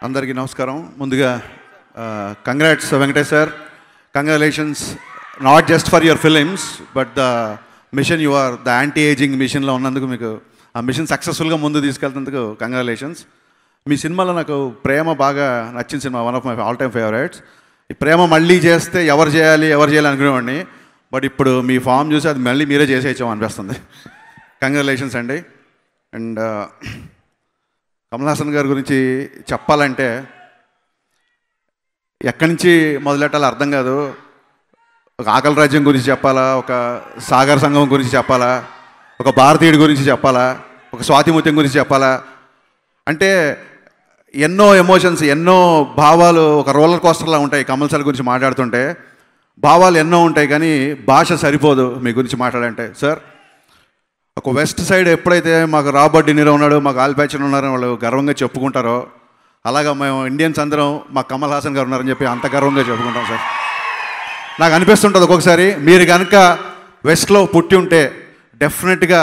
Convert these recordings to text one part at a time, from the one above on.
అందరికీ నమస్కారం. ముందుగా congrats Venkatesh sir, congratulations not just for your films but the mission you are the anti aging మిషన్లో ఉన్నందుకు, మీకు ఆ మిషన్ సక్సెస్ఫుల్గా ముందు తీసుకెళ్తున్నందుకు కంగ్రాచులేషన్స్. మీ సినిమాలో నాకు ప్రేమ బాగా నచ్చిన cinema, one of my all time favourites. ఈ ప్రేమ మళ్ళీ చేస్తే ఎవరు చేయాలి అనుకునేవాడిని, బట్ ఇప్పుడు మీ ఫామ్ చూసి అది మళ్ళీ మీరే చేసేయచ్చాం అనిపిస్తుంది. కంగ్రాచులేషన్స్ అండి. అండ్ కమల్ హాసన్ గారి గురించి చెప్పాలంటే ఎక్కడి నుంచి మొదలెట్టాలో అర్థం కాదు. ఒక ఆకలి రాజ్యం గురించి చెప్పాలా, ఒక సాగర్ సంగమం గురించి చెప్పాలా, ఒక భారతీయుడి గురించి చెప్పాలా, ఒక స్వాతిముత్యం గురించి చెప్పాలా, అంటే ఎన్నో ఎమోషన్స్, ఎన్నో భావాలు ఒక రోలర్ కోస్టర్లా ఉంటాయి. కమల్ సార్ గురించి మాట్లాడుతుంటే భావాలు ఎన్నో ఉంటాయి, కానీ భాష సరిపోదు మీ గురించి మాట్లాడంటే. సార్, ఒక వెస్ట్ సైడ్ ఎప్పుడైతే మాకు రాబర్ట్ డినీరో ఉన్నాడు, మాకు ఆల్ ప్యాచన్ ఉన్నారని వాళ్ళు గర్వంగా చెప్పుకుంటారో, అలాగా మేము ఇండియన్స్ అందరం మాకు కమల్ హాసన్ గారు ఉన్నారని చెప్పి అంత గర్వంగా చెప్పుకుంటాం. సార్, నాకు అనిపిస్తుంటుంది ఒక్కొక్కసారి, మీరు కనుక వెస్ట్లో పుట్టి ఉంటే డెఫినెట్గా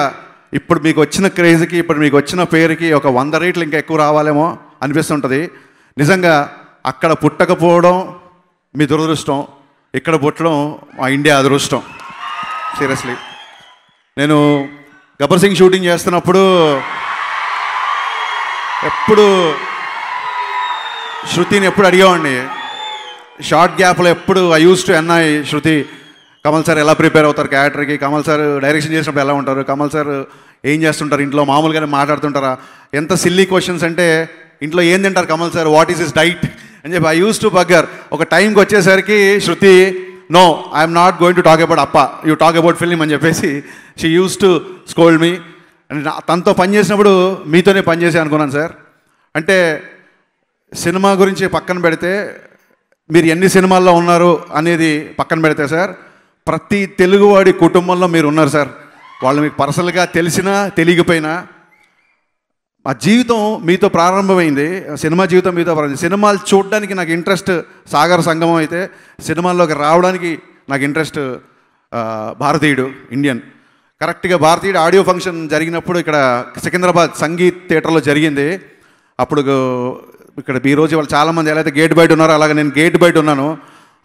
ఇప్పుడు మీకు వచ్చిన క్రేజ్కి, ఇప్పుడు మీకు వచ్చిన పేరుకి ఒక 100 రేట్లు ఇంకా ఎక్కువ రావాలేమో అనిపిస్తుంటుంది. నిజంగా అక్కడ పుట్టకపోవడం మీ దురదృష్టం, ఇక్కడ పుట్టడం మా ఇండియా అదృష్టం. సీరియస్లీ, నేను గబ్బర్ సింగ్ షూటింగ్ చేస్తున్నప్పుడు ఎప్పుడు శృతిని ఎప్పుడు అడిగేవాడిని, షార్ట్ గ్యాప్లో ఎప్పుడు ఐ యూస్ టు ఎన్ఐ శృతి, కమల్ సార్ ఎలా ప్రిపేర్ అవుతారు క్యారెక్టర్కి, కమల్ సార్ డైరెక్షన్ చేసినప్పుడు ఎలా ఉంటారు, కమల్ సార్ ఏం చేస్తుంటారు ఇంట్లో, మామూలుగానే మాట్లాడుతుంటారా, ఎంత సిల్లీ క్వశ్చన్స్ అంటే, ఇంట్లో ఏం తింటారు Kamal sir, what is his diet అని చెప్పి ఐ యూస్ టు బగ్గర్. ఒక టైంకి వచ్చేసరికి Shruti, no I'm not going to talk about appa, you talk about film అని చెప్పేసి she use to scold me. అండ్ తనతో పనిచేసినప్పుడు మీతోనే పనిచేసి అనుకున్నాను సార్. అంటే సినిమా గురించి పక్కన పెడితే, మీరు ఎన్ని సినిమాల్లో ఉన్నారు అనేది పక్కన పెడితే సార్, ప్రతి తెలుగువాడి కుటుంబంలో మీరు ఉన్నారు సార్. వాళ్ళు మీకు పర్సనల్గా తెలిసినా తెలియకపోయినా, మా జీవితం మీతో ప్రారంభమైంది, సినిమా జీవితం మీతో ప్రారంభమైంది. సినిమాలు చూడడానికి నాకు ఇంట్రెస్ట్ సాగర్ సంగమం అయితే, సినిమాల్లోకి రావడానికి నాకు ఇంట్రెస్ట్ భారతీయుడు, ఇండియన్. కరెక్ట్గా భారతీయుడు ఆడియో ఫంక్షన్ జరిగినప్పుడు ఇక్కడ సికింద్రాబాద్ సంగీత్ థియేటర్లో జరిగింది. అప్పుడు ఇక్కడ ఈరోజు వాళ్ళు చాలామంది ఎలా అయితే గేట్ బయట ఉన్నారో, అలాగే నేను గేట్ బయట ఉన్నాను.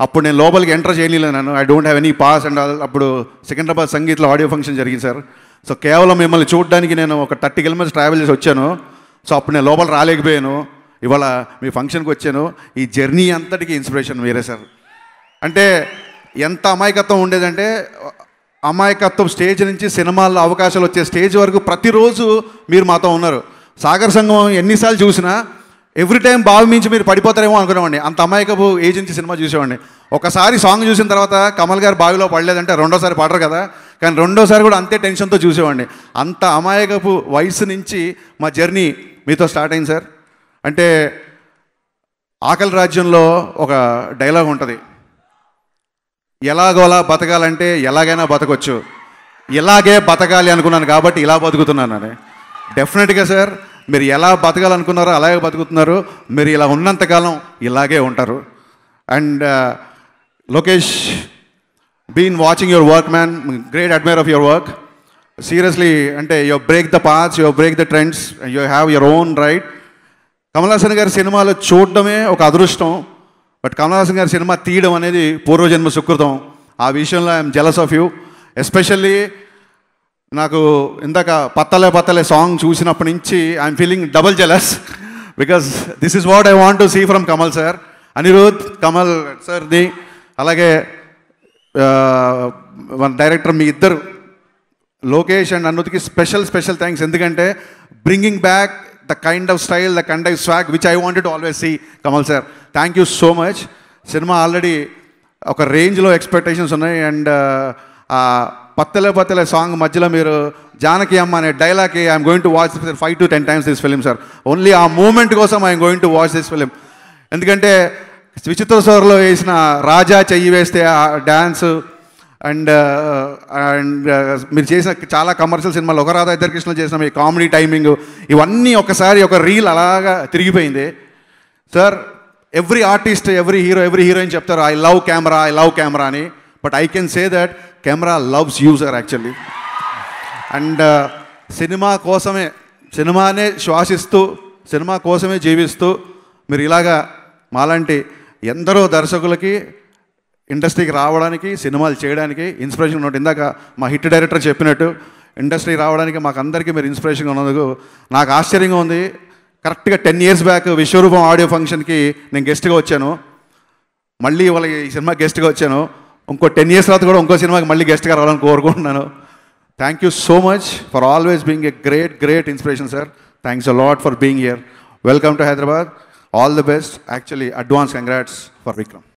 అప్పుడు నేను లోపలికి ఎంటర్ చేయలేను, I don't have any pass. And అప్పుడు సికింద్రాబాద్ సంగీత్లో ఆడియో ఫంక్షన్ జరిగింది సార్. సో కేవలం మిమ్మల్ని చూడడానికి నేను ఒక 30 కిలోమీటర్స్ ట్రావెల్ చేసి వచ్చాను. సో అప్పుడు నేను లోపల రాలేకపోయాను, ఇవాళ మీ ఫంక్షన్కి వచ్చాను. ఈ జర్నీ అంతటికి ఇన్స్పిరేషన్ మీరే సార్. అంటే ఎంత అమాయకత్వం ఉండేదంటే, అమాయకత్వం స్టేజ్ నుంచి సినిమాల్లో అవకాశాలు వచ్చే స్టేజ్ వరకు ప్రతిరోజు మీరు మాతో ఉన్నారు. సాగర్ సంగమం ఎన్నిసార్లు చూసినా ఎవ్రీ టైం బావి మించి మీరు పడిపోతారేమో అనుకునేవాడిని, అంత అమాయకపు ఏజెన్సీ సినిమా చూసేవాడిని. ఒకసారి సాంగ్ చూసిన తర్వాత కమల్ గారు బావిలో పడలేదంటే రెండోసారి పడరు కదా, కానీ రెండోసారి కూడా అంతే టెన్షన్తో చూసేవాడిని. అంత అమాయకపు వయసు నుంచి మా జర్నీ మీతో స్టార్ట్ అయింది సార్. అంటే ఆకలి రాజ్యంలో ఒక డైలాగ్ ఉంటుంది, ఎలాగోలా బతకాలంటే ఎలాగైనా బతకొచ్చు, ఇలాగే బతకాలి అనుకున్నాను కాబట్టి ఇలా బతుకుతున్నాను అని. డెఫినెట్గా సార్, మీరు ఎలా బతకాలనుకున్నారో అలాగే బతుకుతున్నారు. మీరు ఇలా ఉన్నంతకాలం ఇలాగే ఉంటారు. And Lokesh, been watching your work man, great admire of your work. Seriously, అంటే you break the paths, you break the trends, you have your own right. Kamal Haasan గారి సినిమాలు చూడడమే ఒక అదృష్టం, బట్ కమల్ హాసన్ గారి సినిమా తీయడం అనేది పూర్వజన్మ సుకృతం. ఆ విషయంలో I'm jealous of you. Especially నాకు ఇందాక పత్తలే సాంగ్ చూసినప్పటి నుంచి I'm feeling double jealous, because this is what I want to see from Kamal sir. Anirudh, Kamal సార్ది, అలాగే మన డైరెక్టర్ మీ ఇద్దరు, లోకేష్ అండ్ అనిరుద్కి స్పెషల్ థ్యాంక్స్. ఎందుకంటే bringing back the kind of style, the kind of swag which I wanted to always see Kamal sir. Thank you so much. సినిమా already ఒక రేంజ్లో ఎక్స్పెక్టేషన్స్ ఉన్నాయి. అండ్ పత్తలే సాంగ్ మధ్యలో మీరు జానకి అమ్మ అనే డైలాగ్కి I'm going to watch 5 to 10 times this film sir. Only ఆ moment కోసం I'm going to watch this film. ఎందుకంటే విచిత్ర స్వరంలో వేసిన రాజా చెయ్యి వేస్తే ఆ డ్యాన్స్, అండ్ మీరు చేసిన చాలా కమర్షియల్ సినిమాలు, ఒక రాధా ఇద్దరు కృష్ణలు చేసిన మీ కామెడీ టైమింగ్, ఇవన్నీ ఒకసారి ఒక రీల్ అలాగా తిరిగిపోయింది sir. Every artist, every heroine చెప్తారు ఐ లవ్ కెమెరా అని, but I can say that camera loves you sir actually. And cinema కోసమే, సినిమానే శ్వాసిస్తూ, సినిమా కోసమే జీవిస్తూ మీరు ఇలాగా మాలాంటి ఎందరో దర్శకులకి ఇండస్ట్రీకి రావడానికి, సినిమాలు చేయడానికి ఇన్స్పిరేషన్ ఉన్నట్టు. ఇందాక మా హిట్ డైరెక్టర్ చెప్పినట్టు ఇండస్ట్రీ రావడానికి మాకు అందరికీ మీరు ఇన్స్పిరేషన్గా ఉన్నందుకు నాకు ఆశ్చర్యంగా ఉంది. కరెక్ట్గా 10 years బ్యాక్ విశ్వరూపం ఆడియో ఫంక్షన్కి నేను గెస్ట్గా వచ్చాను. మళ్ళీ వాళ్ళ ఈ సినిమా గెస్ట్గా వచ్చాను. ఇంకో 10 years తర్వాత కూడా ఇంకో సినిమాకి మళ్ళీ గెస్ట్గా రావాలని కోరుకుంటున్నాను. Thank you so much for always being a great inspiration sir. Thanks a lot for being here. Welcome to Hyderabad. All the best. Actually advance congrats for Vikram.